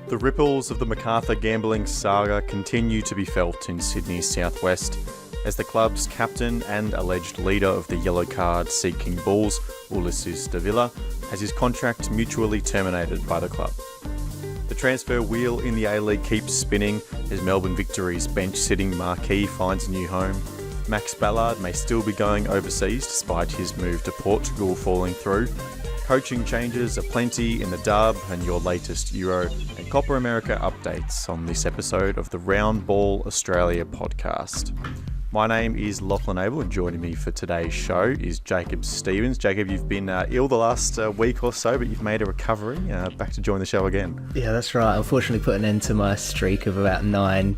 The ripples of the Macarthur gambling saga continue to be felt in Sydney's southwest as the club's captain and alleged leader of the yellow card seeking Bulls, Ulysses Davila, has his contract mutually terminated by the club. The transfer wheel in the A-League keeps spinning as Melbourne Victory's bench-sitting marquee finds a new home. Max Ballard may still be going overseas despite his move to Portugal falling through. Coaching changes aplenty in the dub and your latest Euro and Copa America updates on this episode of the Round Ball Australia podcast. My name is Lachlan Avil and joining me for today's show is Jacob Stevens. Jacob, you've been ill the last week or so, but you've made a recovery, back to join the show again. Yeah, that's right. Unfortunately put an end to my streak of about 9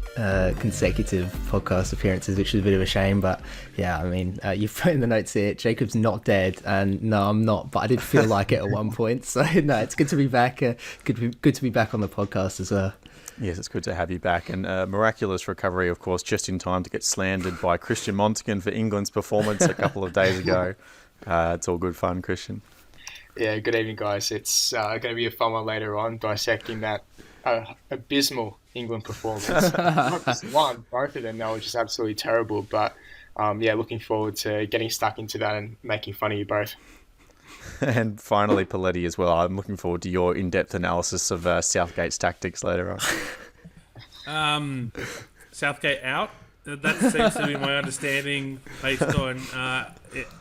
consecutive podcast appearances, which is a bit of a shame, but yeah, I mean, you've put in the notes here, Jacob's not dead, and no, I'm not, but I did feel like it at one point, so no, it's good to be back, good to be back on the podcast as well. Yes, it's good to have you back. And miraculous recovery, of course, just in time to get slandered by Christian Montegan for England's performance a couple of days ago. It's all good fun, Christian. Yeah, good evening, guys. It's going to be a fun one later on, dissecting that abysmal England performance. Not just one, both of them, they were just absolutely terrible. But yeah, looking forward to getting stuck into that and making fun of you both. And finally, Poletti as well. I'm looking forward to your in-depth analysis of Southgate's tactics later on. Southgate out. That seems to be my understanding based on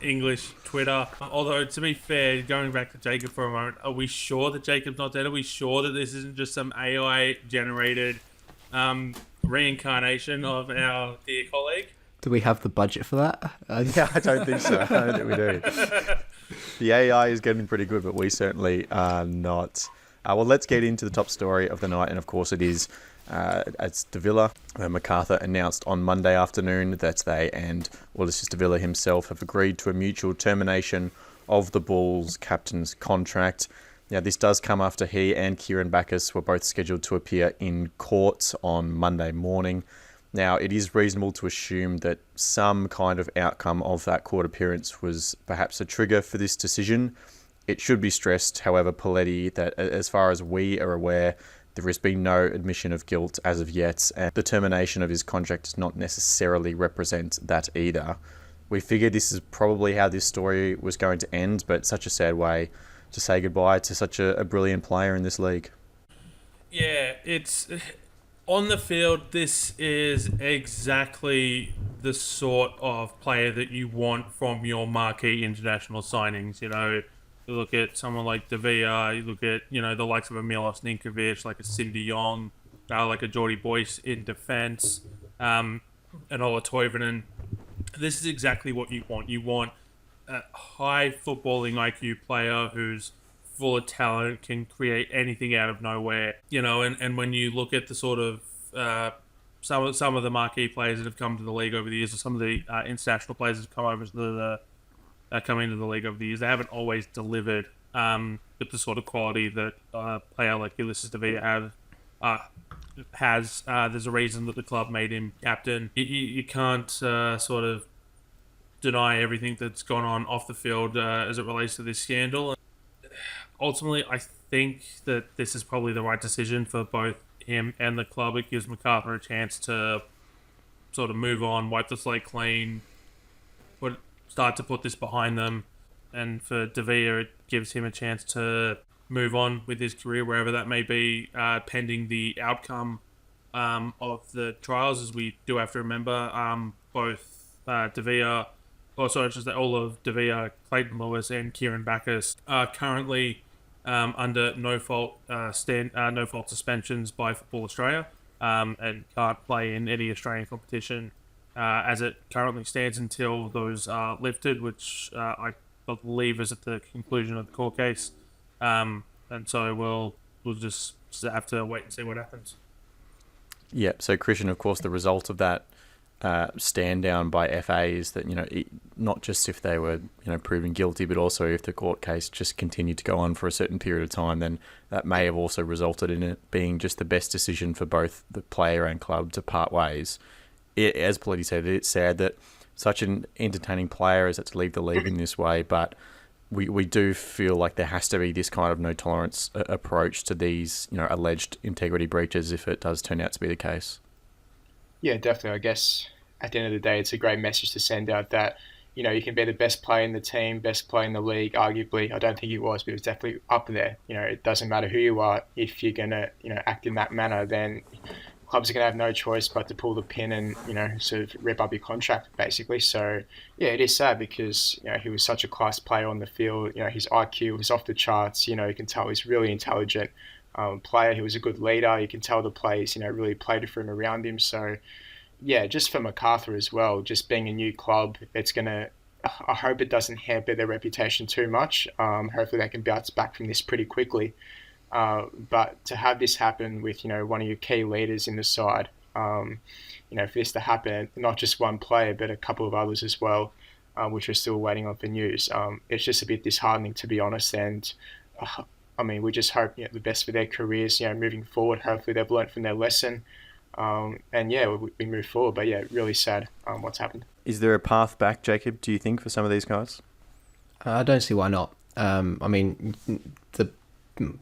English Twitter. Although, to be fair, going back to Jacob for a moment, are we sure that Jacob's not dead? Are we sure that this isn't just some AI-generated reincarnation of our dear colleague? Do we have the budget for that? Yeah, I don't think so. I don't think we do. The AI is getting pretty good, but we certainly are not. Well, let's get into the top story of the night, and of course it is it's Davila. Macarthur announced on Monday afternoon that they and Ulysses Davila himself have agreed to a mutual termination of the Bulls captain's contract. Now, this does come after he and Kieran Backus were both scheduled to appear in court on Monday morning. Now, it is reasonable to assume that some kind of outcome of that court appearance was perhaps a trigger for this decision. It should be stressed, however, Poletti, that as far as we are aware, there has been no admission of guilt as of yet, and the termination of his contract does not necessarily represent that either. We figured this is probably how this story was going to end, but such a sad way to say goodbye to such a brilliant player in this league. Yeah, it's... On the field, this is exactly the sort of player that you want from your marquee international signings. You know, you look at someone like Davila, you look at, the likes of a Milos Ninkovic, like a Cindy Yong, like a Jordy Boyce in defence, and Ola Toivonen. This is exactly what you want. You want a high footballing IQ player who's full of talent, can create anything out of nowhere, and when you look at the sort of some of the marquee players that have come to the league over the years, or some of the international players that have come over to come into the league over the years, they haven't always delivered with the sort of quality that a player like Ulysses Davila has. There's a reason that the club made him captain. You can't sort of deny everything that's gone on off the field as it relates to this scandal. Ultimately, I think that this is probably the right decision for both him and the club. It gives Macarthur a chance to sort of move on, wipe the slate clean, start to put this behind them. And for Davila, it gives him a chance to move on with his career, wherever that may be, pending the outcome of the trials. As we do have to remember, both Davila, all of Davila, Clayton Lewis, and Kieran Backus are currently under no fault suspensions by Football Australia, and can't play in any Australian competition as it currently stands until those are lifted, which I believe is at the conclusion of the court case. And so we'll just have to wait and see what happens. Yeah. So Christian, of course, the result of that stand down by FA is that, not just if they were, proven guilty, but also if the court case just continued to go on for a certain period of time, then that may have also resulted in it being just the best decision for both the player and club to part ways. As Poletti said, it's sad that such an entertaining player has had to leave the league in this way, but we do feel like there has to be this kind of no tolerance approach to these, alleged integrity breaches if it does turn out to be the case. Yeah, definitely. I guess at the end of the day, it's a great message to send out that, you can be the best player in the team, best player in the league, arguably. I don't think he was, but he was definitely up there. It doesn't matter who you are. If you're going to, act in that manner, then clubs are going to have no choice but to pull the pin and, sort of rip up your contract, basically. So, yeah, it is sad because, he was such a class player on the field. His IQ was off the charts. You can tell he's really intelligent player. He was a good leader. You can tell the players, really played for him around him. So, yeah, just for Macarthur as well, just being a new club, it's going to, I hope it doesn't hamper their reputation too much. Hopefully they can bounce back from this pretty quickly. But to have this happen with, one of your key leaders in the side, for this to happen, not just one player, but a couple of others as well, which we're still waiting on for news, it's just a bit disheartening, to be honest. And we just hope the best for their careers, moving forward. Hopefully they've learnt from their lesson. And yeah, we move forward. But yeah, really sad what's happened. Is there a path back, Jacob, do you think, for some of these guys? I don't see why not. The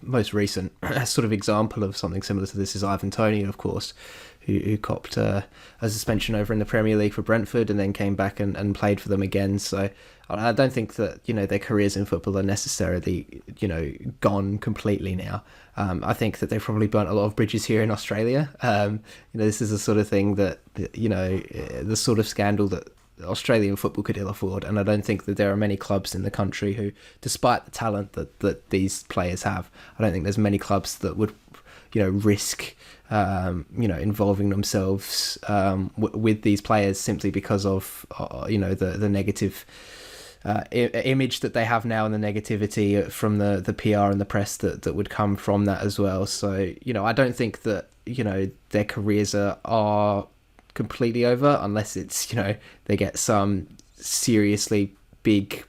most recent sort of example of something similar to this is Ivan Toney, of course, who copped a suspension over in the Premier League for Brentford and then came back and played for them again. So I don't think that, their careers in football are necessarily, gone completely now. I think that they've probably burnt a lot of bridges here in Australia. This is the sort of thing that, the sort of scandal that Australian football could ill afford, and I don't think that there are many clubs in the country who, despite the talent that these players have, I don't think there's many clubs that would, risk, involving themselves with these players simply because of, the negative image that they have now and the negativity from the PR and the press that would come from that as well. So, I don't think that, their careers are completely over unless it's, they get some seriously big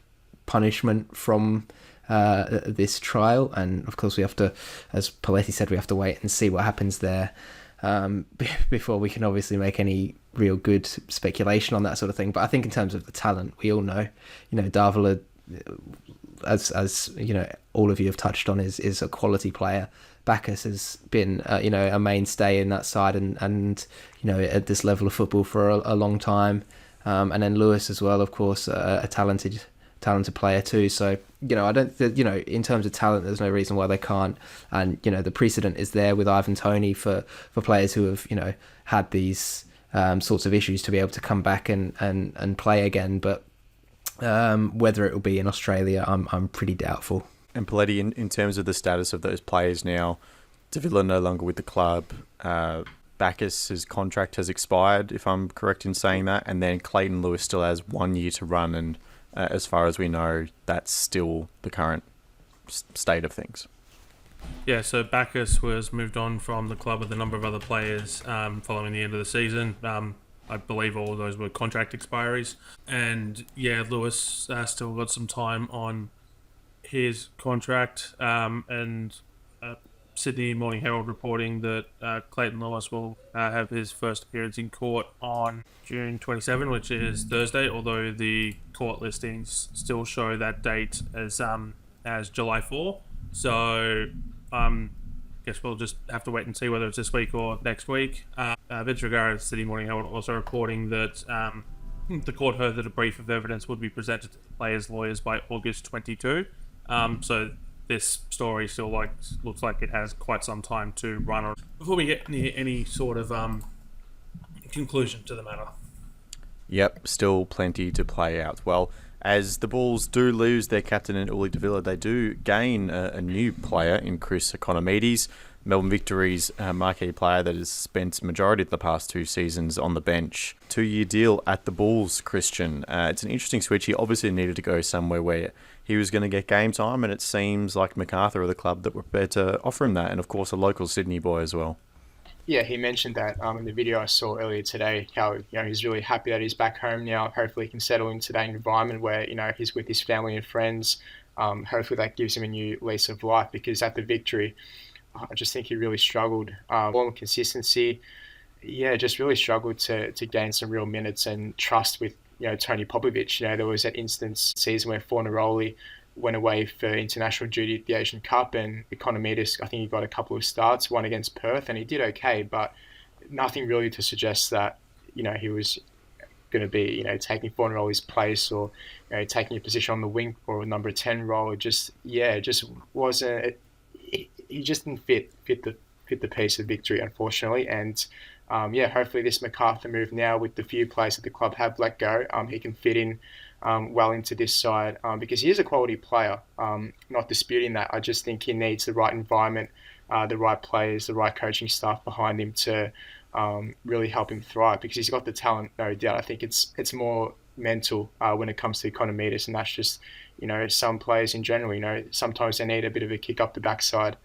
punishment from this trial. And of course we have to, as Poletti said, we have to wait and see what happens there before we can obviously make any real good speculation on that sort of thing. But I think in terms of the talent, we all know, Davila, as all of you have touched on, is a quality player. Bacchus has been, a mainstay in that side and at this level of football for a long time. And then Lewis as well, of course, a talented player too. So, I don't, in terms of talent, there's no reason why they can't. And, the precedent is there with Ivan Toney for players who have, had these sorts of issues to be able to come back and play again. But whether it will be in Australia, I'm pretty doubtful. And Poletti, in terms of the status of those players now, Davila no longer with the club, Bacchus' contract has expired, if I'm correct in saying that, and then Clayton Lewis still has 1 year to run, and as far as we know, that's still the current state of things. Yeah, so Bacchus was moved on from the club with a number of other players following the end of the season. I believe all of those were contract expiries. And yeah, Lewis still got some time on his contract, and Sydney Morning Herald reporting that Clayton Lewis will have his first appearance in court on June 27, which is Thursday, although the court listings still show that date as July 4. So guess we'll just have to wait and see whether it's this week or next week. Vince Vergara, Sydney Morning Herald, also reporting that the court heard that a brief of evidence would be presented to the players' lawyers by August 22. So this story still looks like it has quite some time to run on before we get any sort of conclusion to the matter. Yep, still plenty to play out. Well, as the Bulls do lose their captain in Uli Davila, they do gain a new player in Chris Economides, Melbourne Victory's marquee player that has spent majority of the past 2 seasons on the bench. 2-year deal at the Bulls, Christian. It's an interesting switch. He obviously needed to go somewhere where he was going to get game time, and it seems like Macarthur are the club that were prepared to offer him that, and of course a local Sydney boy as well. Yeah, he mentioned that in the video I saw earlier today, how he's really happy that he's back home now. Hopefully he can settle into that environment where he's with his family and friends. Hopefully that gives him a new lease of life, because at the Victory, I just think he really struggled. More consistency, just really struggled to gain some real minutes and trust with Tony Popovic. There was that instance season where Fornaroli went away for international duty at the Asian Cup, and Economidis, I think he got a couple of starts, one against Perth, and he did okay, but nothing really to suggest that, he was going to be, taking Fornaroli's place, or, taking a position on the wing or a number 10 role. It just wasn't. He just didn't fit the piece of victory, unfortunately. And hopefully this Macarthur move now, with the few players that the club have let go, he can fit in well into this side, because he is a quality player. Not disputing that. I just think he needs the right environment, the right players, the right coaching staff behind him to really help him thrive, because he's got the talent, no doubt. I think it's more mental when it comes to Economidis, and that's just, some players in general, sometimes they need a bit of a kick up the backside,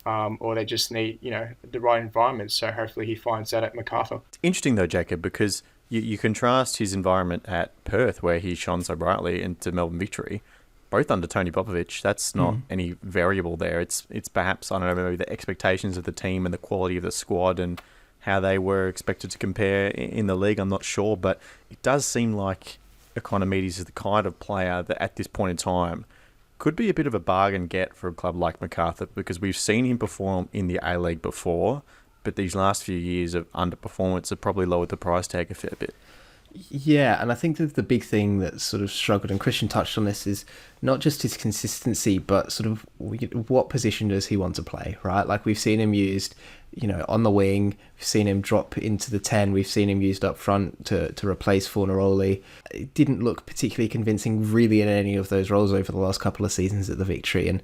or they just need, the right environment. So hopefully he finds that at Macarthur. It's interesting though, Jacob, because you contrast his environment at Perth, where he shone so brightly, into Melbourne victory, both under Tony Popovich. That's not any variable there. It's perhaps, I don't know, maybe the expectations of the team and the quality of the squad and how they were expected to compare in the league. I'm not sure, but it does seem like Economidis is the kind of player that at this point in time could be a bit of a bargain get for a club like Macarthur, because we've seen him perform in the A-League before, but these last few years of underperformance have probably lowered the price tag a fair bit. Yeah, and I think that the big thing that sort of struggled, and Christian touched on this, is not just his consistency, but sort of what position does he want to play, right? Like, we've seen him used, on the wing, we've seen him drop into the 10, we've seen him used up front to replace Fornaroli. It didn't look particularly convincing really in any of those roles over the last couple of seasons at the Victory, and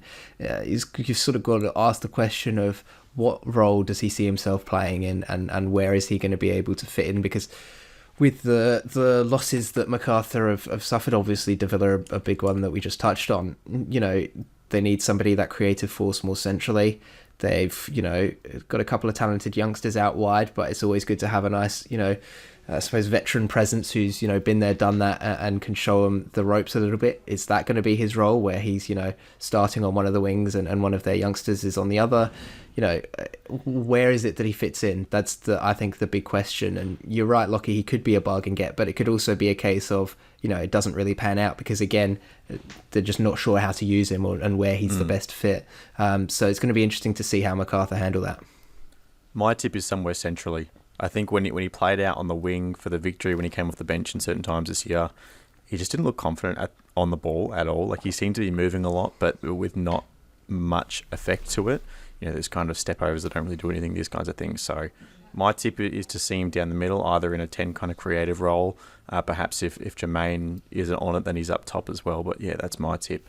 you've sort of got to ask the question of what role does he see himself playing in, and where is he going to be able to fit in, because with the losses that Macarthur have suffered, obviously Davila a big one that we just touched on, they need somebody, that creative force, more centrally. They've, got a couple of talented youngsters out wide, but it's always good to have a nice, I suppose, veteran presence who's, been there, done that, and can show them the ropes a little bit. Is that going to be his role, where he's, starting on one of the wings and one of their youngsters is on the other? Where is it that he fits in? That's I think the big question. And you're right, Lockie, he could be a bargain get, but it could also be a case of, it doesn't really pan out, because again, they're just not sure how to use him and where he's the best fit. So it's going to be interesting to see how Macarthur handle that. My tip is somewhere centrally. I think when he played out on the wing for the Victory, when he came off the bench in certain times this year, he just didn't look confident on the ball at all. Like, he seemed to be moving a lot, but with not much effect to it. There's kind of step overs that don't really do anything, these kinds of things. So my tip is to see him down the middle, either in a 10 kind of creative role. Perhaps if Jermaine isn't on it, then he's up top as well. But yeah, that's my tip.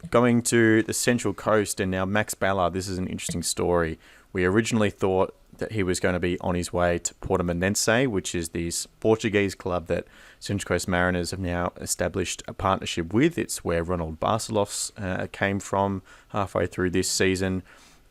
Going to the Central Coast, and now Max Ballard. This is an interesting story. We originally thought that he was going to be on his way to Portimonense, which is this Portuguese club that Central Coast Mariners have now established a partnership with. It's where Ronald Barcelos came from halfway through this season.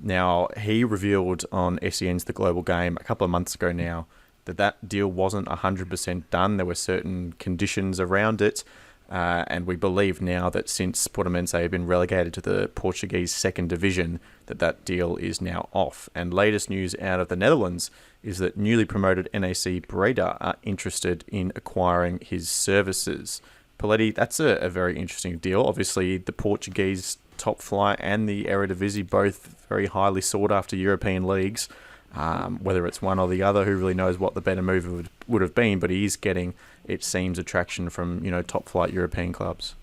Now, he revealed on SEN's The Global Game a couple of months ago now that deal wasn't 100% done. There were certain conditions around it. And we believe now that since Portimonense have been relegated to the Portuguese second division, that deal is now off. And latest news out of the Netherlands is that newly promoted NAC Breda are interested in acquiring his services. Poletti, that's a very interesting deal. Obviously, the Portuguese top flight and the Eredivisie, both very highly sought after European leagues. Whether it's one or the other, who really knows what the better move would have been, but he is getting, it seems, attraction from top flight European clubs.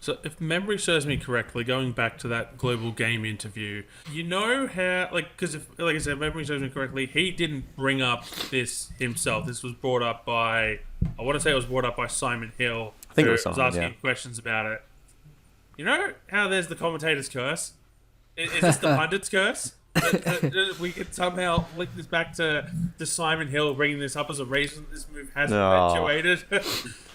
So if memory serves me correctly, going back to that Global Game interview, how, because if I said, memory serves me correctly, he didn't bring up this himself. This was brought up by, I want to say it was brought up by Simon Hill. I think it was Simon, asking questions about it. You know how there's the commentator's curse? Is this the pundit's curse? We could somehow link this back to Simon Hill bringing this up as a reason this move hasn't eventuated.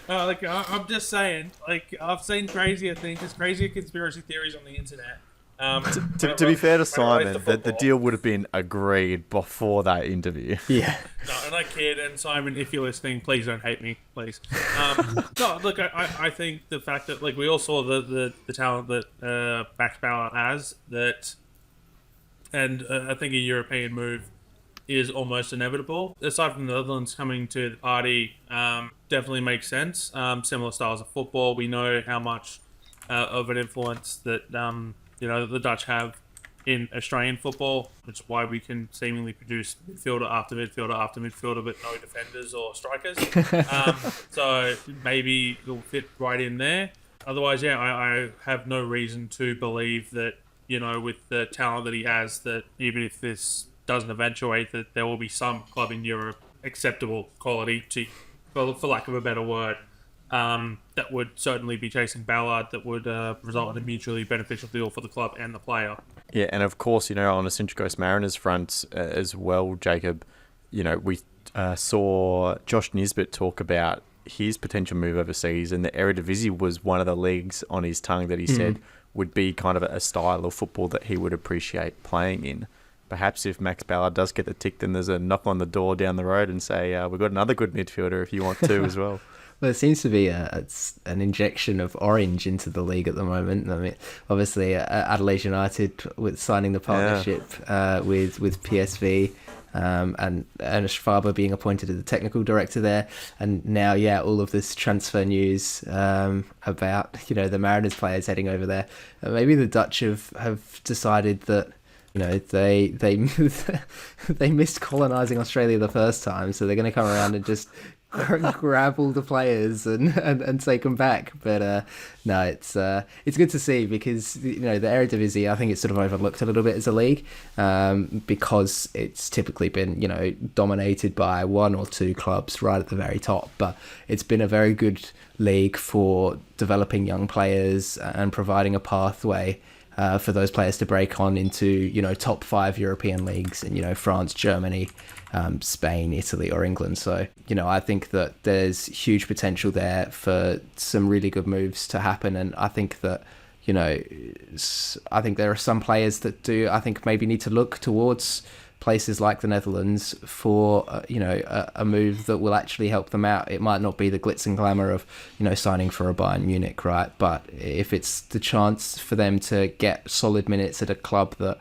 I'm just saying, I've seen crazier things. There's crazier conspiracy theories on the internet. To be fair to Simon, the deal would have been agreed before that interview. Yeah. No, and I kid. And Simon, if you're listening, please don't hate me, please. No, look, I think the fact that we all saw the talent that Max Ballard has, and I think a European move is almost inevitable. Aside from the Netherlands coming to the party, definitely makes sense. Similar styles of football. We know how much of an influence that the Dutch have in Australian football, which is why we can seemingly produce midfielder after midfielder after midfielder, but no defenders or strikers. So maybe it'll fit right in there. Otherwise, yeah, I have no reason to believe that, with the talent that he has, that even if this doesn't eventuate, that there will be some club in Europe, acceptable quality, for lack of a better word, that would certainly be chasing Ballard, that would result in a mutually beneficial deal for the club and the player. Yeah, and of course, on the Central Coast Mariners front as well, Jacob, we saw Josh Nisbet talk about his potential move overseas, and the Eredivisie was one of the leagues on his tongue that he said would be kind of a style of football that he would appreciate playing in. Perhaps if Max Ballard does get the tick, then there's a knock on the door down the road and say, we've got another good midfielder if you want to as well. Well, it seems to be it's an injection of orange into the league at the moment. I mean, obviously, Adelaide United with signing the partnership with PSV, and Ernest Faber being appointed as the technical director there, and now, all of this transfer news about the Mariners players heading over there. Maybe the Dutch have decided that they they missed colonising Australia the first time, so they're going to come around and just grab all the players and take them back. But no, it's good to see, because the Eredivisie, I think it's sort of overlooked a little bit as a league, because it's typically been dominated by one or two clubs right at the very top. But it's been a very good league for developing young players and providing a pathway for those players to break on into top 5 European leagues in France, Germany, Spain, Italy, or England. So I think that there's huge potential there for some really good moves to happen, and I think that I think there are some players that maybe need to look towards places like the Netherlands for a move that will actually help them out. It might not be the glitz and glamour of signing for a Bayern Munich, right? But if it's the chance for them to get solid minutes at a club that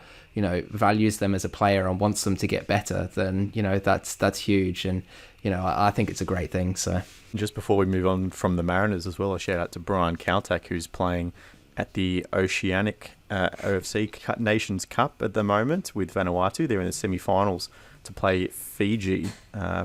values them as a player and wants them to get better, then that's huge, and I think it's a great thing. So just before we move on from the Mariners as well, a shout out to Brian Kaltak, who's playing at the Oceanic OFC Nations Cup at the moment with Vanuatu. They're in the semi-finals to play Fiji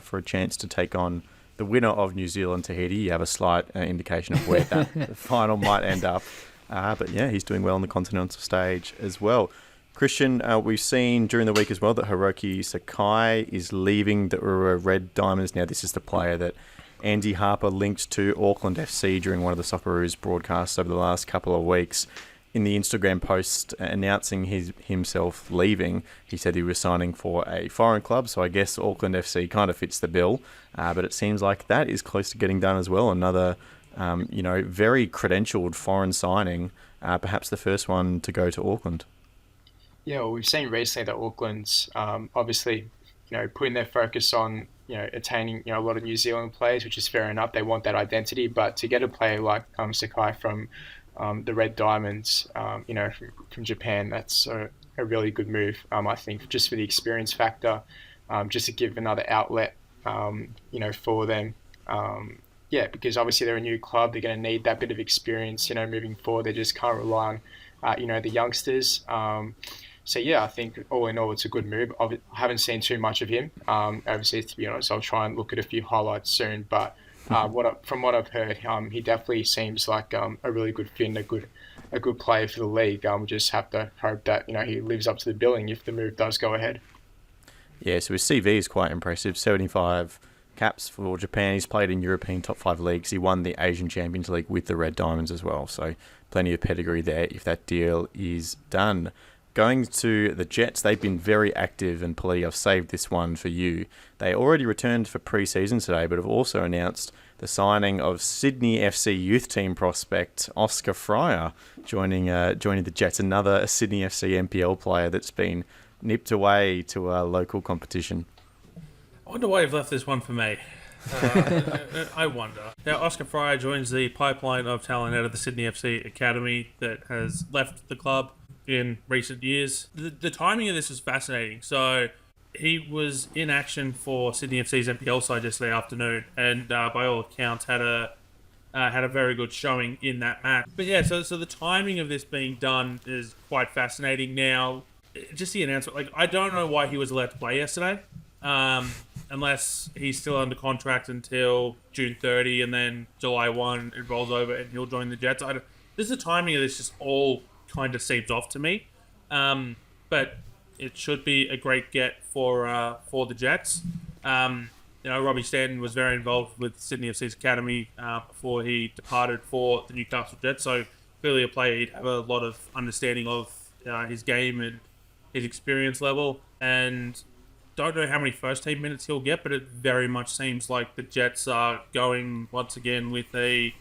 for a chance to take on the winner of New Zealand-Tahiti. You have a slight indication of where that the final might end up. But yeah, he's doing well on the continental stage as well. Christian, we've seen during the week as well that Hiroki Sakai is leaving the Uro Red Diamonds. Now, this is the player that Andy Harper linked to Auckland FC during one of the Socceroos broadcasts over the last couple of weeks. In the Instagram post announcing himself leaving, he said he was signing for a foreign club, so I guess Auckland FC kind of fits the bill. But it seems like that is close to getting done as well. Another, very credentialed foreign signing, perhaps the first one to go to Auckland. Yeah, well, we've seen recently that Auckland's obviously, putting their focus on, attaining, a lot of New Zealand players, which is fair enough. They want that identity, but to get a player like Sakai from the Red Diamonds, from Japan, that's a really good move, I think, just for the experience factor, just to give another outlet, for them. Because obviously they're a new club. They're going to need that bit of experience, moving forward. They just can't rely on, the youngsters. So yeah, I think all in all, it's a good move. I haven't seen too much of him overseas, to be honest. I'll try and look at a few highlights soon. But from what I've heard, he definitely seems like a really good fit and a good player for the league. We just have to hope that he lives up to the billing if the move does go ahead. Yeah, so his CV is quite impressive. 75 caps for Japan. He's played in European top 5 leagues. He won the Asian Champions League with the Red Diamonds as well. So plenty of pedigree there if that deal is done. Going to the Jets, they've been very active, and Poletti, I've saved this one for you. They already returned for pre-season today, but have also announced the signing of Sydney FC youth team prospect Oscar Fryer joining the Jets, another Sydney FC NPL player that's been nipped away to a local competition. I wonder why you've left this one for me. I wonder. Now, Oscar Fryer joins the pipeline of talent out of the Sydney FC Academy that has left the club in recent years. The timing of this was fascinating. So he was in action for Sydney FC's NPL side yesterday afternoon, and by all accounts had a had a very good showing in that match. But yeah, so the timing of this being done is quite fascinating. Now, just the announcement, like, I don't know why he was allowed to play yesterday, unless he's still under contract until June 30, and then July 1 it rolls over and he'll join the Jets. The timing of this just all kind of seems off to me, but it should be a great get for the Jets. Robbie Stanton was very involved with Sydney FC's academy before he departed for the Newcastle Jets, so clearly a player he'd have a lot of understanding of his game and his experience level, and don't know how many first team minutes he'll get, but it very much seems like the Jets are going once again with a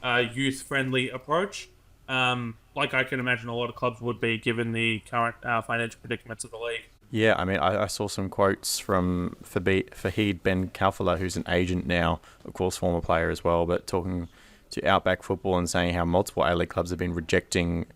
youth-friendly approach, like I can imagine a lot of clubs would be given the current financial predicaments of the league. Yeah, I mean, I saw some quotes from Fahid Ben Kalfala, who's an agent now, of course, former player as well, but talking to Outback Football and saying how multiple A-League clubs have been rejecting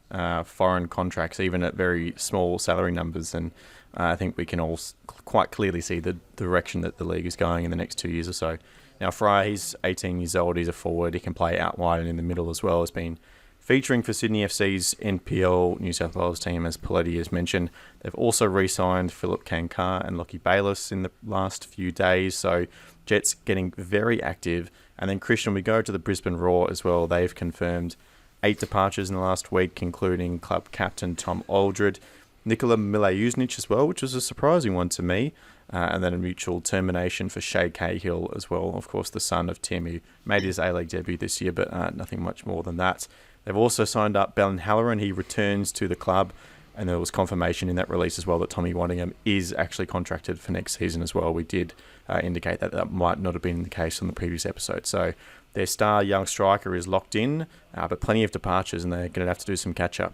foreign contracts, even at very small salary numbers. And I think we can all quite clearly see the direction that the league is going in the next 2 years or so. Now, Fry, he's 18 years old, he's a forward, he can play out wide and in the middle as well. Has been featuring for Sydney FC's NPL New South Wales team, as Poletti has mentioned. They've also re-signed Philip Kankar and Lockie Bayliss in the last few days, so Jets getting very active. And then, Christian, we go to the Brisbane Roar as well. They've confirmed 8 departures in the last week, including club captain Tom Aldred, Nikola Mileusnic as well, which was a surprising one to me, and then a mutual termination for Shay Cahill as well, of course, the son of Tim, who made his A-League debut this year, but nothing much more than that. They've also signed up Ben Halloran. He returns to the club, and there was confirmation in that release as well that Tommy Waddingham is actually contracted for next season as well. We did indicate that might not have been the case on the previous episode. So their star young striker is locked in, but plenty of departures, and they're going to have to do some catch-up.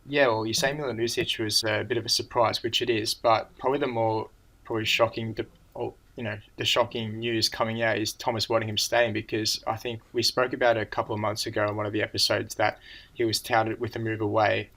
Yeah, well, you say Mileusnic was a bit of a surprise, which it is, but probably the more shocking the shocking news coming out is Thomas Waddingham staying, because I think we spoke about it a couple of months ago in one of the episodes that he was touted with a move away.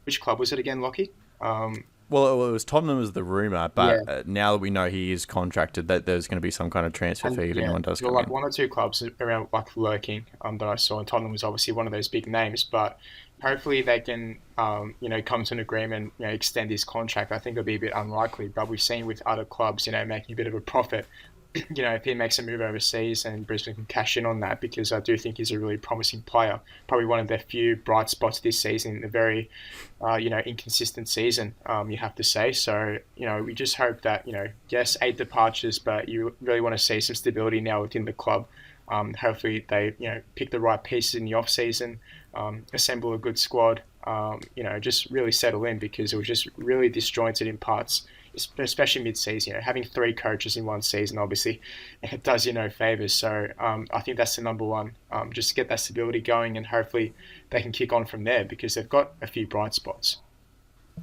Which club was it again, Lockie? Well, it was Tottenham was the rumour, but now that we know he is contracted, that there's going to be some kind of transfer fee if anyone does come in. Like one or two clubs around like lurking that I saw, and Tottenham was obviously one of those big names, but hopefully they can, come to an agreement, extend his contract. I think it'll be a bit unlikely, but we've seen with other clubs, making a bit of a profit, if he makes a move overseas, and Brisbane can cash in on that, because I do think he's a really promising player. Probably one of their few bright spots this season, a very, inconsistent season, you have to say. So, we just hope that, yes, 8 departures, but you really want to see some stability now within the club. Hopefully they, pick the right pieces in the off-season, assemble a good squad, just really settle in, because it was just really disjointed in parts, especially mid-season. Having 3 coaches in one season, obviously, it does you no favours. So I think that's the number one, just to get that stability going, and hopefully they can kick on from there, because they've got a few bright spots.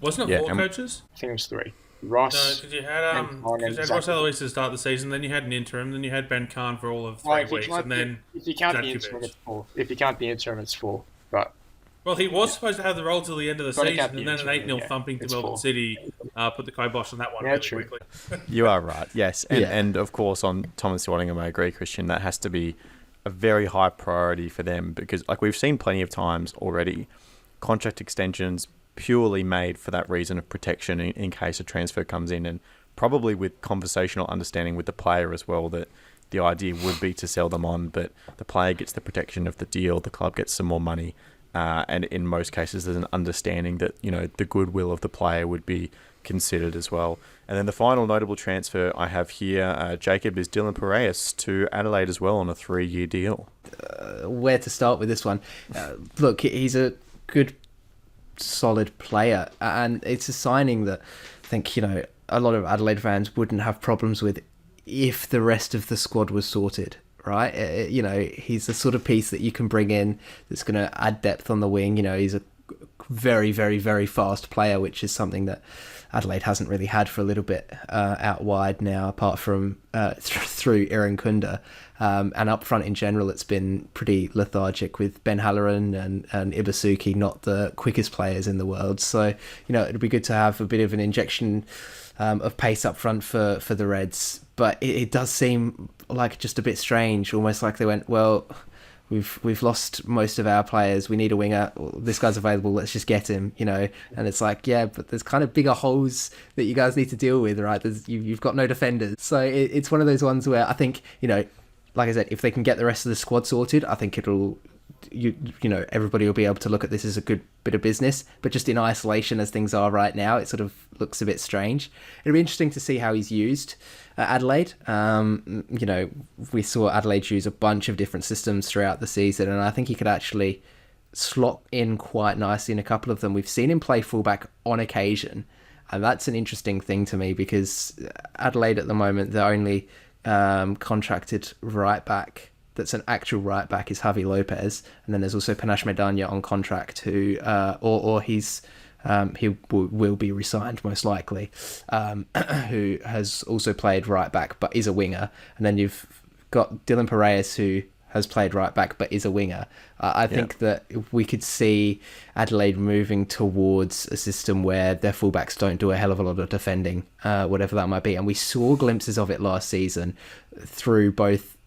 Wasn't it 4 coaches? I think it was 3. Ross. No, because you had Ross Eloise to start the season, then you had an interim, then you had Ben Khan for all of 3 weeks, and then if you count the interim, it's 4. If you count the interim, it's 4. But he was supposed to have the role till the end of the season, and then an 8-0 thumping to Melbourne City put the kibosh on that one really quickly. You are right, yes. And of course, on Thomas Waddingham, I agree, Christian, that has to be a very high priority for them, because like we've seen plenty of times already, contract extensions purely made for that reason of protection in case a transfer comes in, and probably with conversational understanding with the player as well, that the idea would be to sell them on, but the player gets the protection of the deal, the club gets some more money, and in most cases there's an understanding that the goodwill of the player would be considered as well. And then the final notable transfer I have here, Jacob, is Dylan Piraeus to Adelaide as well on a 3-year deal. Where to start with this one? Look, he's a good solid player, and it's a signing that I think a lot of Adelaide fans wouldn't have problems with if the rest of the squad was sorted, right? He's the sort of piece that you can bring in that's going to add depth on the wing. He's a very, very, very fast player, which is something that Adelaide hasn't really had for a little bit out wide now, apart from through Aaron Kunda. And up front in general, it's been pretty lethargic with Ben Halloran and Ibasuki, not the quickest players in the world. So, it'd be good to have a bit of an injection of pace up front for the Reds. But it does seem like just a bit strange, almost like they went, well, we've lost most of our players. We need a winger. This guy's available. Let's just get him. And it's like, yeah, but there's kind of bigger holes that you guys need to deal with, right? You've got no defenders, so it's one of those ones where I think like I said, if they can get the rest of the squad sorted, I think it'll. Everybody will be able to look at this as a good bit of business, but just in isolation as things are right now, it sort of looks a bit strange. It'll be interesting to see how he's used at Adelaide. We saw Adelaide use a bunch of different systems throughout the season, and I think he could actually slot in quite nicely in a couple of them. We've seen him play fullback on occasion, and that's an interesting thing to me because Adelaide at the moment, the only contracted right back that's an actual right back is Javi Lopez, and then there's also Panache Medana on contract who he will be resigned most likely, who has also played right back but is a winger, and then you've got Dylan Piraeus who has played right back but is a winger. I think that we could see Adelaide moving towards a system where their fullbacks don't do a hell of a lot of defending, whatever that might be, and we saw glimpses of it last season through both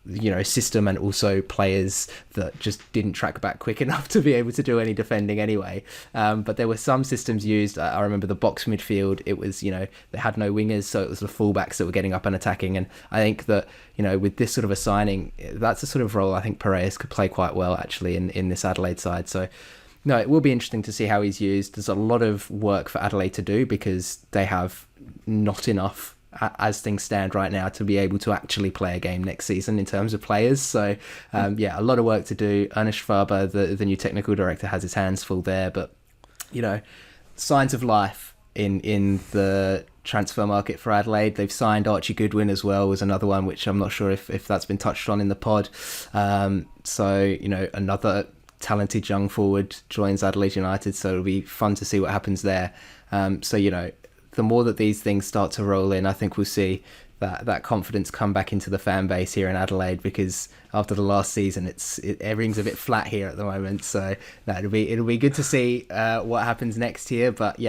system and also players that just didn't track back quick enough to be able to do any defending anyway. But there were some systems used. I remember the box midfield, it was, they had no wingers, so it was the fullbacks that were getting up and attacking. And I think that, with this sort of a signing, that's a sort of role I think Piraeus could play quite well actually in this Adelaide side. So no, it will be interesting to see how he's used. There's a lot of work for Adelaide to do because they have not enough as things stand right now to be able to actually play a game next season in terms of players. So a lot of work to do. Ernest Faber, the new technical director, has his hands full there, but signs of life in the transfer market for Adelaide. They've signed Archie Goodwin as well, was another one which I'm not sure if that's been touched on in the pod. Another talented young forward joins Adelaide United, so it'll be fun to see what happens there. The more that these things start to roll in, I think we'll see that confidence come back into the fan base here in Adelaide, because after the last season, everything's a bit flat here at the moment. So it'll be good to see what happens next year. But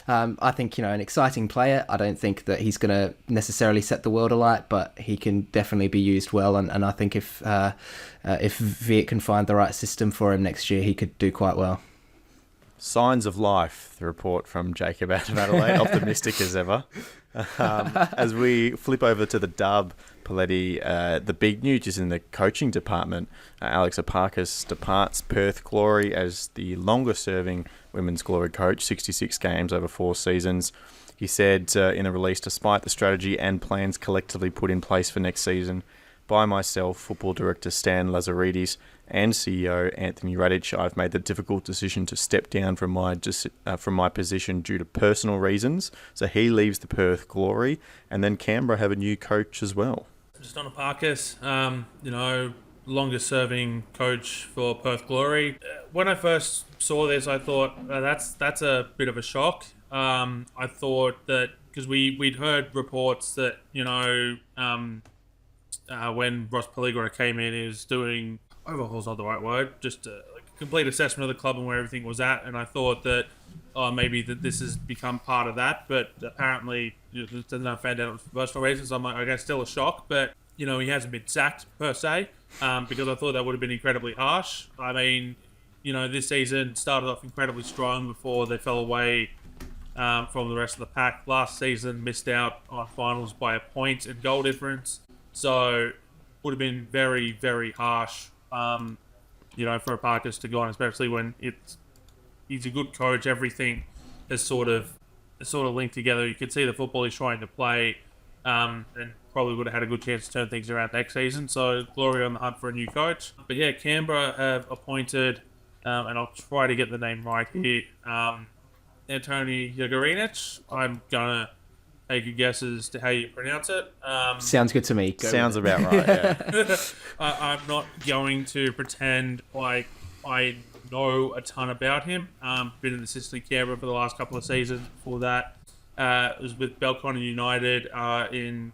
I think an exciting player. I don't think that he's going to necessarily set the world alight, but he can definitely be used well. And I think if Viet can find the right system for him next year, he could do quite well. Signs of life, the report from Jacob out of Adelaide, optimistic as ever. As we flip over to the dub, Poletti, the big news is in the coaching department. Alex Apakis departs Perth Glory as the longest-serving women's Glory coach, 66 games over 4 seasons. He said in a release, despite the strategy and plans collectively put in place for next season by myself, Football Director Stan Lazaridis, and CEO Anthony Radic, I've made the difficult decision to step down from my position due to personal reasons. So he leaves the Perth Glory, and then Canberra have a new coach as well. Just on Apakis, longest serving coach for Perth Glory. When I first saw this, I thought that's a bit of a shock. I thought that because we'd heard reports that when Ross Pellegrini came in, he was doing overhaul's not the right word, just a complete assessment of the club and where everything was at, and I thought that maybe that this has become part of that, but apparently I found out for personal reasons. I'm like, okay, still a shock, but he hasn't been sacked per se, because I thought that would have been incredibly harsh. I mean, this season started off incredibly strong before they fell away from the rest of the pack. Last season missed out on finals by a point in goal difference, so would have been very, very harsh. For Apakis to go on, especially when he's a good coach. Everything is sort of linked together. You can see the football he's trying to play, and probably would have had a good chance to turn things around next season. So Glory on the hunt for a new coach. But yeah, Canberra have appointed, and I'll try to get the name right here, Antoni Jagorinic. I'm gonna take a guess as to how you pronounce it. Sounds good to me. Sounds about right, yeah. I'm not going to pretend like I know a ton about him. Been an assistant at Canberra for the last couple of seasons. Before that, it was with Belconnen United in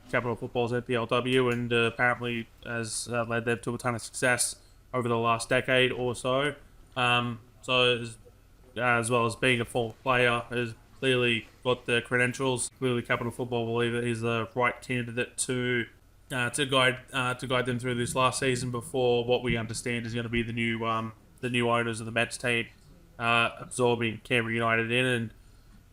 Capital Football's NPLW, and apparently has led them to a ton of success over the last decade or so. As well as being a former player, has clearly got the credentials. Clearly, Capital Football believe that he's the right candidate to to guide them through this last season before what we understand is going to be the new owners of the Mets team absorbing Canberra United in. And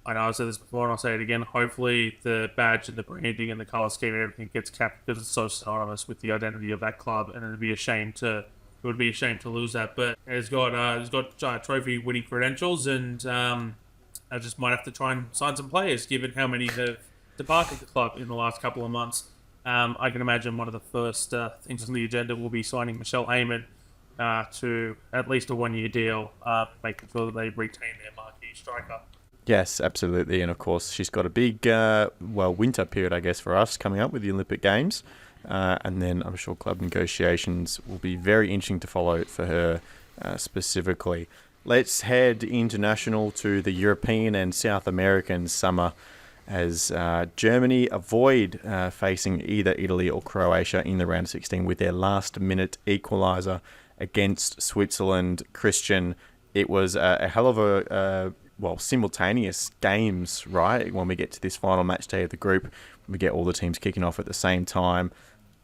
I know I've said this before and I'll say it again. Hopefully the badge and the branding and the colour scheme and everything gets kept because it's so synonymous with the identity of that club, and it would be a shame to lose that. But it's got trophy winning credentials, and I just might have to try and sign some players given how many have departed the club in the last couple of months. I can imagine one of the first things on the agenda will be signing Michelle Heyman to at least a 1-year deal, making sure that they retain their marquee striker. Yes, absolutely. And of course, she's got a big, winter period, I guess, for us coming up with the Olympic Games. And then I'm sure club negotiations will be very interesting to follow for her specifically. Let's head international to the European and South American summer as Germany avoid facing either Italy or Croatia in the round of 16 with their last-minute equaliser against Switzerland. Christian, it was a hell of a simultaneous games, right? When we get to this final match day of the group, we get all the teams kicking off at the same time.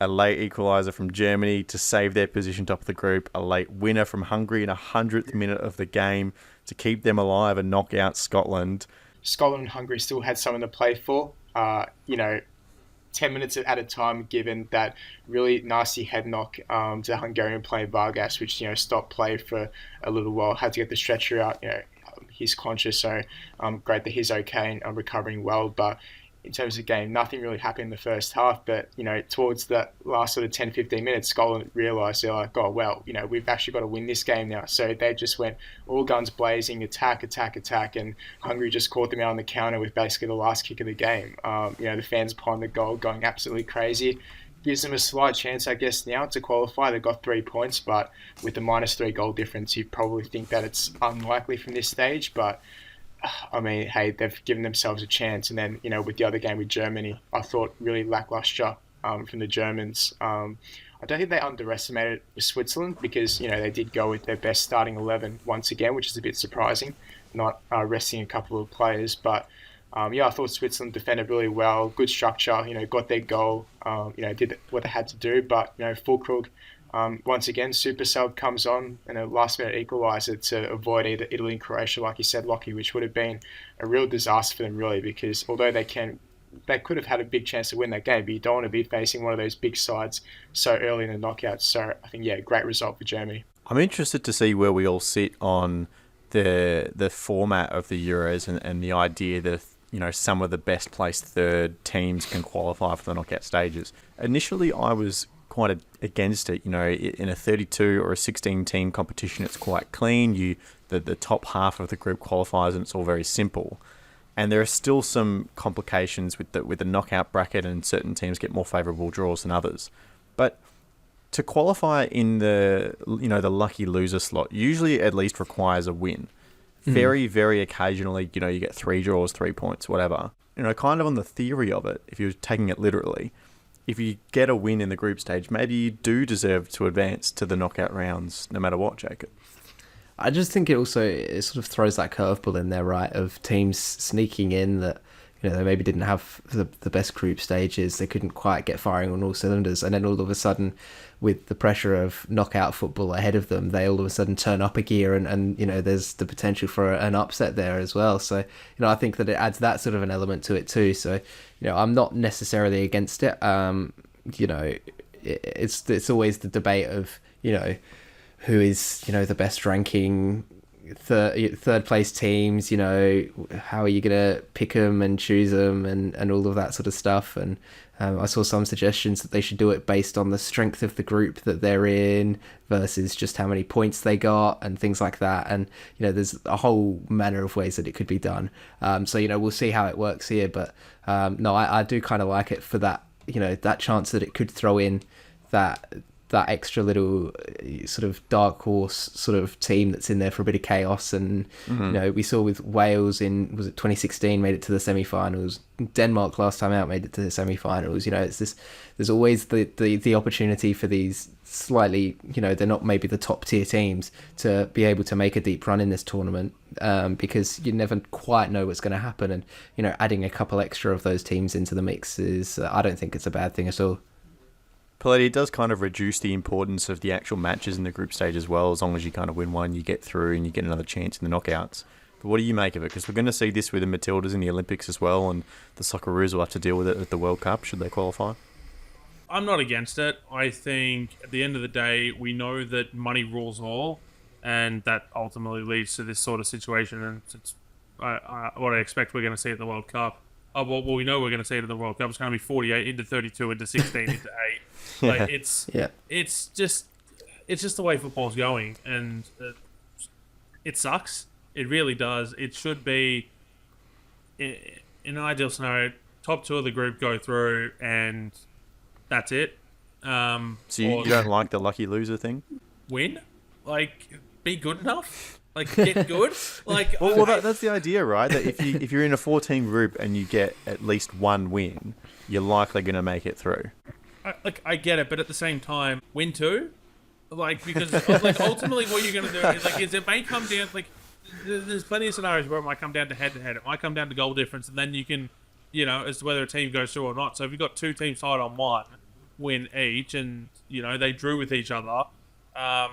A late equaliser from Germany to save their position top of the group. A late winner from Hungary in a 100th minute of the game to keep them alive and knock out Scotland. Scotland and Hungary still had something to play for. 10 minutes at a time, given that really nasty head knock to the Hungarian player Vargas, which stopped play for a little while. Had to get the stretcher out. He's conscious, so great that he's okay and recovering well. But in terms of the game, nothing really happened in the first half. But towards that last sort of 10-15 minutes, Scotland realised they're like, oh well, we've actually got to win this game now. So they just went all guns blazing, attack, and Hungary just caught them out on the counter with basically the last kick of the game. The fans behind the goal going absolutely crazy. Gives them a slight chance, I guess, now to qualify. They got 3 points, but with the -3 goal difference, you probably think that it's unlikely from this stage. But I mean, hey, they've given themselves a chance. And then, with the other game with Germany, I thought really lackluster from the Germans. I don't think they underestimated Switzerland because, they did go with their best starting 11 once again, which is a bit surprising, not resting a couple of players. But I thought Switzerland defended really well, good structure, got their goal, did what they had to do. But, Fulkrug, once again, super sub comes on and a last-minute equaliser to avoid either Italy and Croatia, like you said, Lockie, which would have been a real disaster for them, really, because although they could have had a big chance to win that game, but you don't want to be facing one of those big sides so early in the knockouts. So I think, great result for Germany. I'm interested to see where we all sit on the format of the Euros and the idea that some of the best placed third teams can qualify for the knockout stages. Initially, I was quite against it. In a 32 or a 16 team competition, it's quite clean. The top half of the group qualifies, and it's all very simple. And there are still some complications with the knockout bracket, and certain teams get more favourable draws than others. But to qualify in the lucky loser slot usually at least requires a win. Very, very occasionally, you get 3 draws, 3 points, whatever. Kind of on the theory of it, if you're taking it literally, if you get a win in the group stage, maybe you do deserve to advance to the knockout rounds, no matter what, Jacob. I just think it sort of throws that curveball in there, right, of teams sneaking in that, they maybe didn't have the best group stages. They couldn't quite get firing on all cylinders. And then all of a sudden, with the pressure of knockout football ahead of them, they all of a sudden turn up a gear and there's the potential for an upset there as well. So, I think that it adds that sort of an element to it too. So, I'm not necessarily against it. It's always the debate of, who is, the best ranking third place teams, how are you going to pick them and choose them and all of that sort of stuff. And I saw some suggestions that they should do it based on the strength of the group that they're in versus just how many points they got and things like that. And, there's a whole manner of ways that it could be done. So, we'll see how it works here. But no, I do kind of like it for that, that chance that it could throw in that extra little sort of dark horse sort of team that's in there for a bit of chaos. And we saw with Wales in 2016 made it to the semi-finals. Denmark last time out made it to the semi-finals. It's this. There's always the opportunity for these slightly, they're not maybe the top tier teams to be able to make a deep run in this tournament because you never quite know what's going to happen. And adding a couple extra of those teams into the mix is I don't think it's a bad thing at all. Poletti, it does kind of reduce the importance of the actual matches in the group stage as well. As long as you kind of win one, you get through and you get another chance in the knockouts. But what do you make of it? Because we're going to see this with the Matildas in the Olympics as well, and the Socceroos will have to deal with it at the World Cup should they qualify. I'm not against it. I think at the end of the day, we know that money rules all, and that ultimately leads to this sort of situation. And it's what I expect we're going to see at the World Cup. Well, we know we're going to see it at the World Cup. It's going to be 48 into 32 into 16 into 8. Like it's just the way football's going, and it sucks. It really does. It should be, in an ideal scenario, top 2 of the group go through, and that's it. So you don't like the lucky loser thing? Win? Like, be good enough? Like, get good? Like, well, that's the idea, right? That if you're in a 4-team group and you get at least one win, you're likely going to make it through. I get it, but at the same time, win 2? Like, because like ultimately what you're going to do is it may come down, like, there's plenty of scenarios where it might come down to head-to-head. It might come down to goal difference, and then you can, as to whether a team goes through or not. So if you've got 2 teams tied on 1, win each, and, they drew with each other, Well,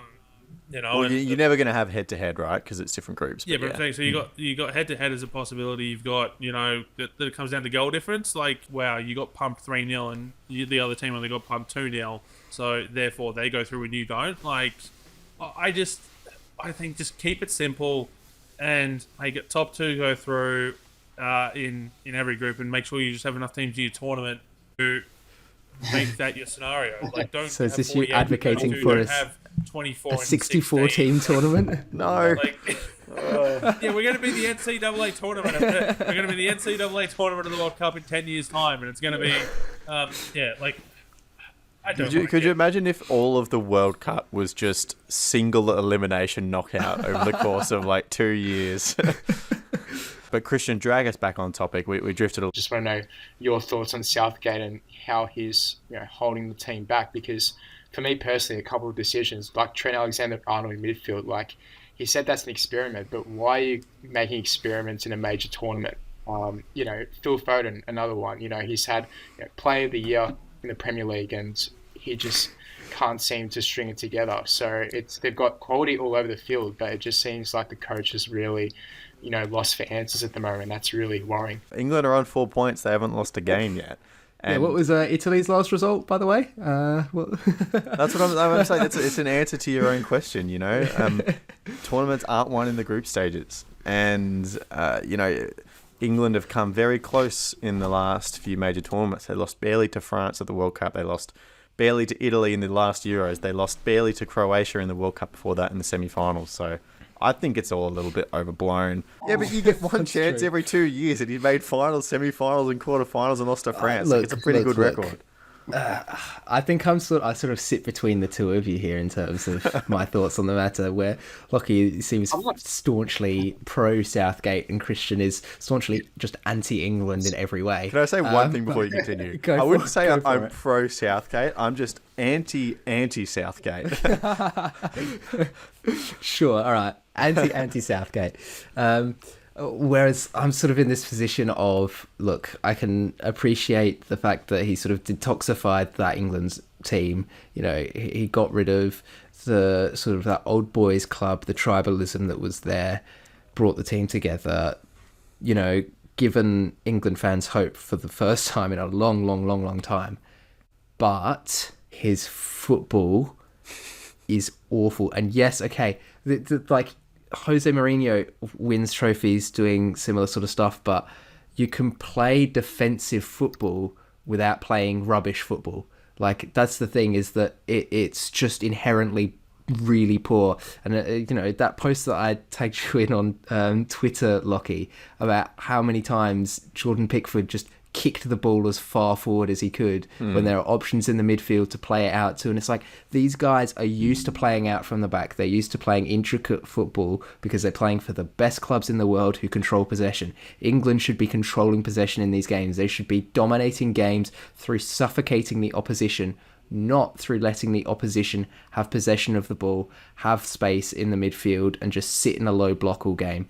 you're never going to have head-to-head, right? Because it's different groups. Yeah, but I'm saying, so you got head-to-head as a possibility. You've got, that it comes down to goal difference. Like, wow, you got pumped 3-0, and the other team only got pumped 2-0. So, therefore, they go through and you don't. Like, I think just keep it simple and make it top 2 go through in every group, and make sure you just have enough teams in your tournament to make that your scenario. Like, don't. So is this you advocating for a 24 a 64-team tournament? No. Yeah, we're going to be the NCAA tournament. We're going to be the NCAA tournament of the World Cup in 10 years' time, and it's going to be, I don't. Could you imagine if all of the World Cup was just single elimination knockout over the course of 2 years? But Christian, drag us back on topic. We drifted a. Just want to know your thoughts on Southgate and how he's holding the team back, because for me personally, a couple of decisions like Trent Alexander-Arnold in midfield, like he said that's an experiment, but why are you making experiments in a major tournament? Phil Foden, another one. He's had Player of the Year in the Premier League, and he just can't seem to string it together. So they've got quality all over the field, but it just seems like the coach is really lost for answers at the moment. That's really worrying. England are on 4 points. They haven't lost a game yet. And what was Italy's last result, by the way? That's what I'm saying. It's an answer to your own question, Tournaments aren't won in the group stages. And, England have come very close in the last few major tournaments. They lost barely to France at the World Cup. They lost barely to Italy in the last Euros. They lost barely to Croatia in the World Cup before that in the semi-finals. So I think it's all a little bit overblown. Yeah, but you get one chance every 2 years, and you made finals, semi-finals, and quarterfinals, and lost to France. It's a pretty good record. I think I sort of sit between the two of you here in terms of my thoughts on the matter, where Lockie seems staunchly pro-Southgate and Christian is staunchly just anti-England in every way. Can I say one thing before you continue? I wouldn't say I'm pro-Southgate. I'm just anti-Southgate. Sure, all right. Anti-Southgate. Whereas I'm sort of in this position of, look, I can appreciate the fact that he sort of detoxified that England's team. He got rid of the sort of that old boys club, the tribalism that was there, brought the team together, given England fans hope for the first time in a long, long, long, long time. But his football is awful. And yes, okay, Jose Mourinho wins trophies doing similar sort of stuff, but you can play defensive football without playing rubbish football. That's the thing, is that it's just inherently really poor. And that post that I tagged you in on Twitter, Lockie, about how many times Jordan Pickford just kicked the ball as far forward as he could when there are options in the midfield to play it out to. And it's like, these guys are used to playing out from the back. They're used to playing intricate football because they're playing for the best clubs in the world who control possession. England should be controlling possession in these games. They should be dominating games through suffocating the opposition, not through letting the opposition have possession of the ball, have space in the midfield, and just sit in a low block all game.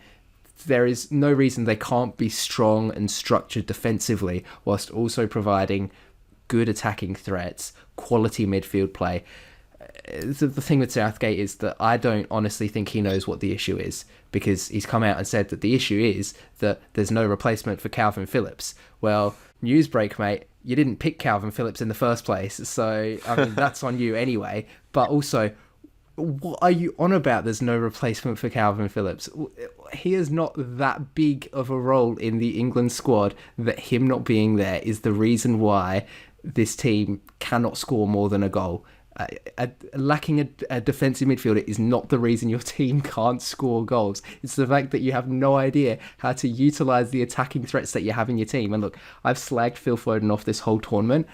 There is no reason they can't be strong and structured defensively whilst also providing good attacking threats, quality midfield play. The thing with Southgate is that I don't honestly think he knows what the issue is, because he's come out and said that the issue is that there's no replacement for Calvin Phillips. Well, newsbreak, mate, you didn't pick Calvin Phillips in the first place, so I mean that's on you anyway. But also, what are you on about? There's no replacement for Calvin Phillips. He is not that big of a role in the England squad that him not being there is the reason why this team cannot score more than a goal. Lacking a defensive midfielder is not the reason your team can't score goals. It's the fact that you have no idea how to utilise the attacking threats that you have in your team. And look, I've slagged Phil Foden off this whole tournament.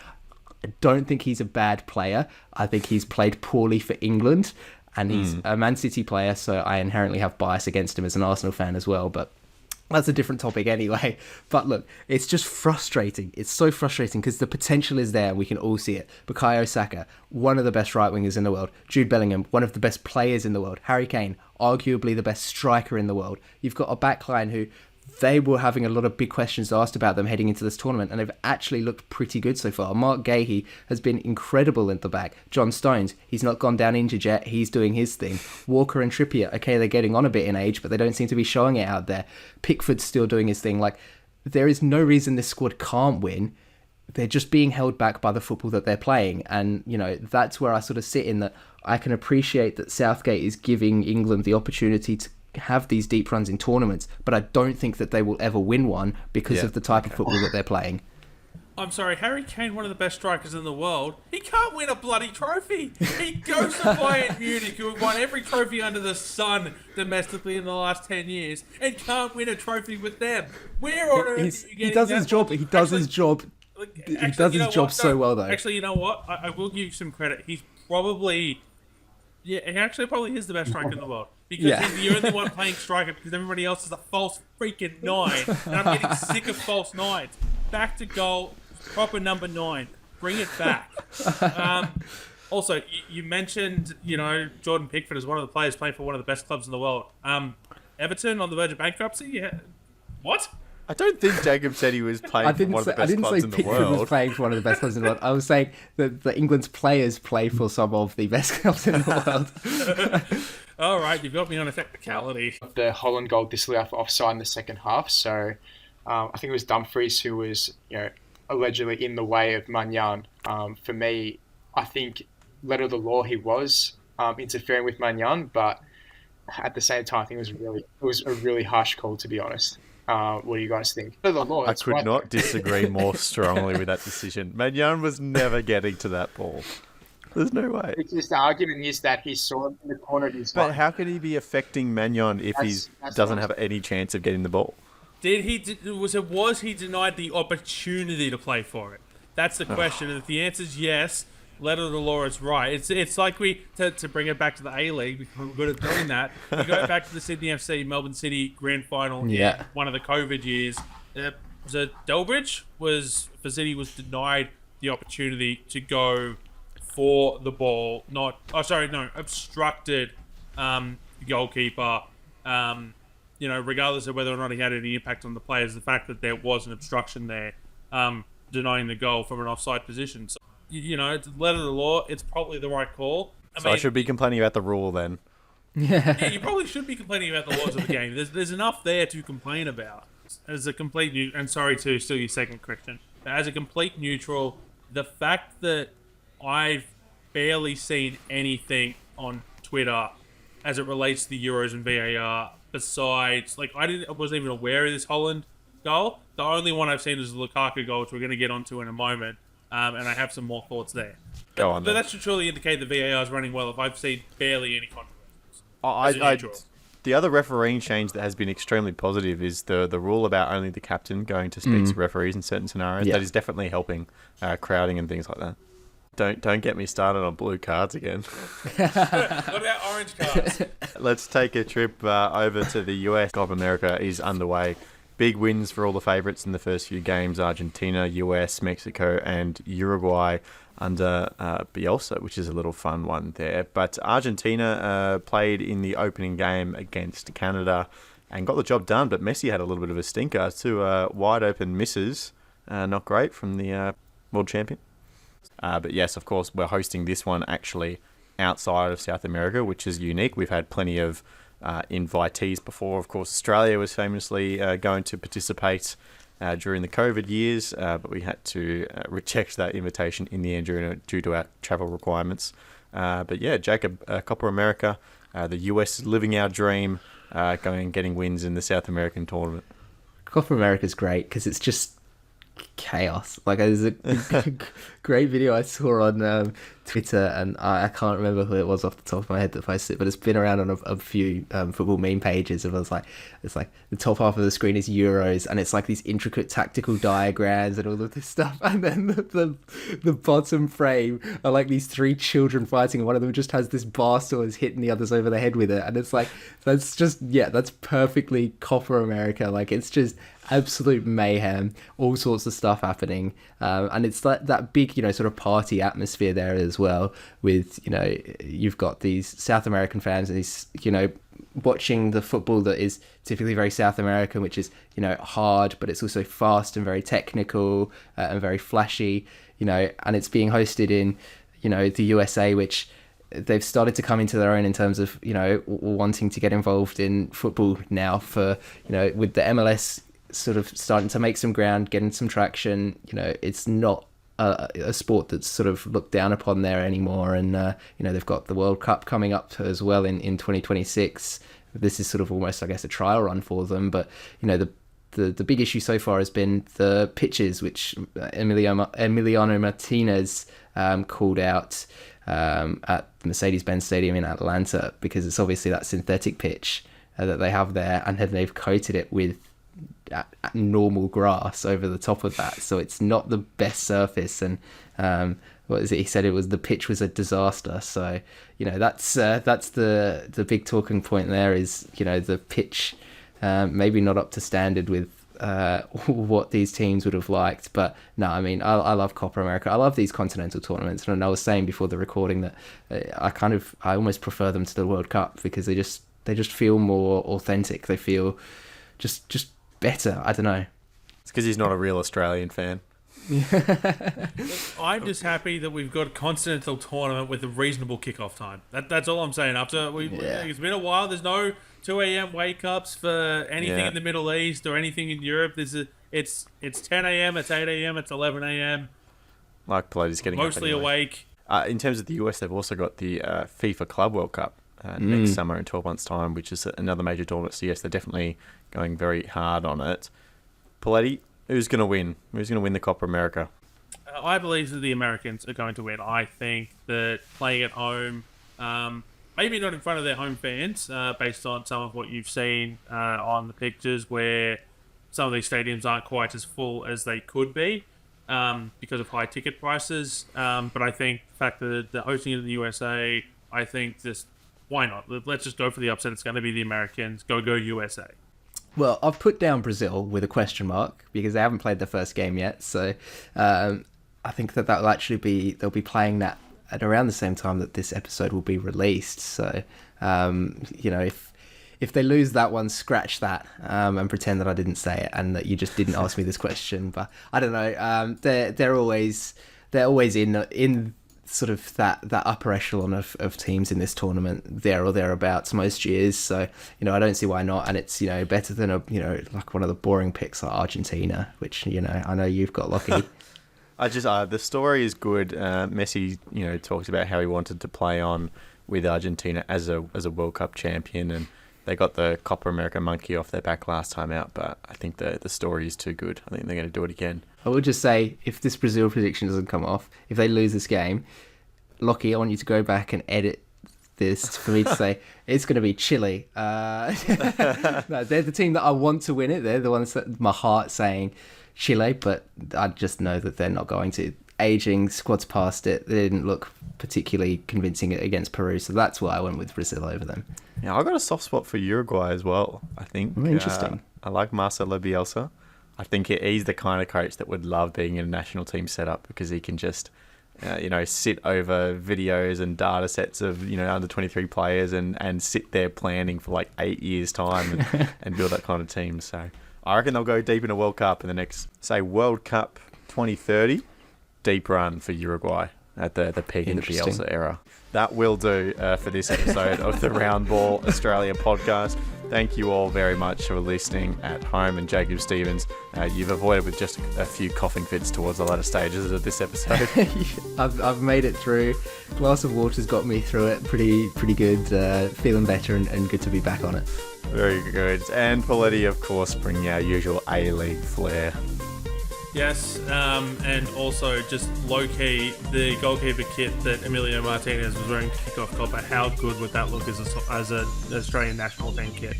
I don't think he's a bad player. I think he's played poorly for England, and he's a Man City player, so I inherently have bias against him as an Arsenal fan as well. But that's a different topic anyway. But look, it's just frustrating. It's so frustrating because the potential is there. We can all see it. Bukayo Saka, one of the best right wingers in the world. Jude Bellingham, one of the best players in the world. Harry Kane, arguably the best striker in the world. You've got a backline who they were having a lot of big questions asked about them heading into this tournament, and they've actually looked pretty good so far. Mark Gahey has been incredible in the back. John Stones, he's not gone down injured yet. He's doing his thing. Walker and Trippier, okay, they're getting on a bit in age, but they don't seem to be showing it out there. Pickford's still doing his thing. Like, there is no reason this squad can't win. They're just being held back by the football that they're playing. And, you know, that's where I sort of sit in that I can appreciate that Southgate is giving England the opportunity to have these deep runs in tournaments, but I don't think that they will ever win one because of the type of football that they're playing. I'm sorry, Harry Kane, one of the best strikers in the world, he can't win a bloody trophy. He goes to Bayern Munich, who have won every trophy under the sun domestically in the last 10 years, and can't win a trophy with them. Where on earth are you getting he does his job. He does his job. He does his job so well, though. Actually, you know what? I will give you some credit. He's probably... Yeah, he actually probably is the best striker in the world. Because he's the only one playing striker, because everybody else is a false freaking 9. And I'm getting sick of false 9s. Back to goal, proper number 9. Bring it back. Also, you mentioned, you know, Jordan Pickford is one of the players playing for one of the best clubs in the world. Everton on the verge of bankruptcy? Yeah. What? I don't think Jacob said he was playing for one of the best clubs in the world. I didn't say Pickford was playing for one of the best clubs in the world. I was saying that England's players play for some of the best clubs in the world. All right, you've got me on a technicality. The Holland goal disallowed for offside in the second half. So I think it was Dumfries who was, you know, allegedly in the way of Maignan. For me, I think letter of the law he was interfering with Maignan, but at the same time, I think it was a really harsh call, to be honest. What do you guys think? I could not disagree more strongly with that decision. Maignan was never getting to that ball. There's no way. It's just the argument is that he saw him in the corner of his But how could he be affecting Maignan if he doesn't have any chance of getting the ball? Was he denied the opportunity to play for it? That's the question. And if the answer is yes, letter of the law is right. It's like to bring it back to the A-League, because we're good at doing that. You go back to the Sydney FC, Melbourne City grand final in one of the COVID years. Was it Delbridge? For City was denied the opportunity to go for the ball. Obstructed the goalkeeper. You know, regardless of whether or not he had any impact on the players, the fact that there was an obstruction there, denying the goal from an offside position. So, you know, it's letter of the law. It's probably the right call. I should be complaining about the rule then. Yeah, you probably should be complaining about the laws of the game. There's enough there to complain about. As a complete and sorry to steal your second, Christian. As a complete neutral, the fact that I've barely seen anything on Twitter as it relates to the Euros and VAR. Besides, like, I wasn't even aware of this Holland goal. The only one I've seen is the Lukaku goal, which we're going to get onto in a moment. And I have some more thoughts there. Go on, but that should surely indicate the VAR is running well if I've seen barely any controversies. The other refereeing change that has been extremely positive is the rule about only the captain going to speak to referees in certain scenarios. Yeah. That is definitely helping crowding and things like that. Don't get me started on blue cards again. What about orange cards? Let's take a trip over to the US. Copa America is underway. Big wins for all the favourites in the first few games. Argentina, US, Mexico and Uruguay under Bielsa, which is a little fun one there. But Argentina played in the opening game against Canada and got the job done, but Messi had a little bit of a stinker. Two wide open misses. Not great from the world champion. But yes, of course, we're hosting this one actually outside of South America, which is unique. We've had plenty of invitees before. Of course, Australia was famously going to participate during the COVID years, but we had to reject that invitation in the end due to our travel requirements. But yeah, Jacob, Copa America, the US is living our dream, going and getting wins in the South American tournament. Copa America is great because it's just chaos. Like, there's a great video I saw on Twitter, and I can't remember who it was off the top of my head that posted it, but it's been around on a few football meme pages. And it's like the top half of the screen is Euros, and it's like these intricate tactical diagrams and all of this stuff, and then the bottom frame are like these three children fighting, and one of them just has this bar stools hitting the others over the head with it, and it's like that's perfectly Copa America. Like, it's just absolute mayhem, all sorts of stuff happening, and it's like that big, sort of party atmosphere there as well, with, you've got these South American fans and these, watching the football that is typically very South American, which is, hard, but it's also fast and very technical, and very flashy, and it's being hosted in, the USA, which they've started to come into their own in terms of, wanting to get involved in football now for, with the MLS sort of starting to make some ground, getting some traction. It's not a sport that's sort of looked down upon there anymore, and they've got the World Cup coming up as well in 2026. This is sort of almost, I guess, a trial run for them, but the big issue so far has been the pitches, which Emiliano Martinez called out at Mercedes-Benz Stadium in Atlanta, because it's obviously that synthetic pitch that they have there, and then they've coated it with normal grass over the top of that, so it's not the best surface. And what is it, he said the pitch was a disaster. So that's the big talking point there, is the pitch maybe not up to standard with what these teams would have liked. But no, I mean, I love Copa America. I love these continental tournaments, and I was saying before the recording that I almost prefer them to the World Cup, because they just feel more authentic. They feel just better. I don't know. It's because he's not a real Australian fan. I'm just happy that we've got a continental tournament with a reasonable kickoff time. That's all I'm saying. It's been a while. There's no 2 a.m. wake ups for anything in the Middle East or anything in Europe. It's 10 a.m. It's 8 a.m. It's 11 a.m. Like Poletti's getting mostly up anyway. Awake. In terms of the US, they've also got the FIFA Club World Cup next summer in 12 months' time, which is another major tournament. So yes, they're definitely going very hard on it. Poletti, who's going to win? Who's going to win the Copa America? I believe that the Americans are going to win. I think that playing at home, maybe not in front of their home fans, based on some of what you've seen on the pictures, where some of these stadiums aren't quite as full as they could be because of high ticket prices. But I think the fact that they're hosting it in the USA, I think why not? Let's just go for the upset. It's going to be the Americans. Go USA. Well, I've put down Brazil with a question mark, because they haven't played their first game yet. So I think that will actually they'll be playing that at around the same time that this episode will be released. So, if they lose that one, scratch that and pretend that I didn't say it and that you just didn't ask me this question. But I don't know. They're always in sort of that upper echelon of teams in this tournament, there or thereabouts most years. So I don't see why not, and it's better than like one of the boring picks like Argentina, which I know you've got, Lockie. The story is good. Messi talks about how he wanted to play on with Argentina as a World Cup champion, and they got the Copa America monkey off their back last time out, but I think the story is too good. I think they're going to do it again. I will just say, if this Brazil prediction doesn't come off, if they lose this game, Lockie, I want you to go back and edit this for me to say it's going to be Chile. No, they're the team that I want to win it. They're the ones that my heart's saying Chile, but I just know that they're not going to. Aging, squad's past it. They didn't look particularly convincing against Peru, so that's why I went with Brazil over them. Yeah, I got a soft spot for Uruguay as well, I think. Interesting. I like Marcelo Bielsa. I think he's the kind of coach that would love being in a national team setup, because he can just sit over videos and data sets of under 23 players and sit there planning for like 8 years time and build that kind of team. So I reckon they'll go deep in a World Cup in the next, say, World Cup 2030. deep run for Uruguay at the peak of the Interesting. Bielsa era. That will do for this episode of the Round Ball Australia podcast. Thank you all very much for listening at home. And Jacob Stevens, you've avoided with just a few coughing fits towards the latter stages of this episode. I've made it through. Glass of water's got me through it. Pretty good. Feeling better and good to be back on it. Very good. And Poletti, of course, bringing our usual A-League flair. Yes, and also just low-key, the goalkeeper kit that Emilio Martinez was wearing to kick off Copa, how good would that look as an Australian national team kit?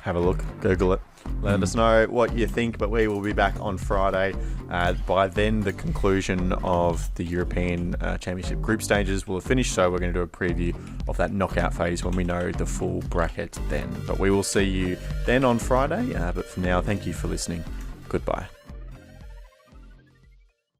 Have a look, Google it. Let us know what you think, but we will be back on Friday. By then, the conclusion of the European Championship group stages will have finished, so we're going to do a preview of that knockout phase when we know the full bracket then. But we will see you then on Friday. But for now, thank you for listening. Goodbye.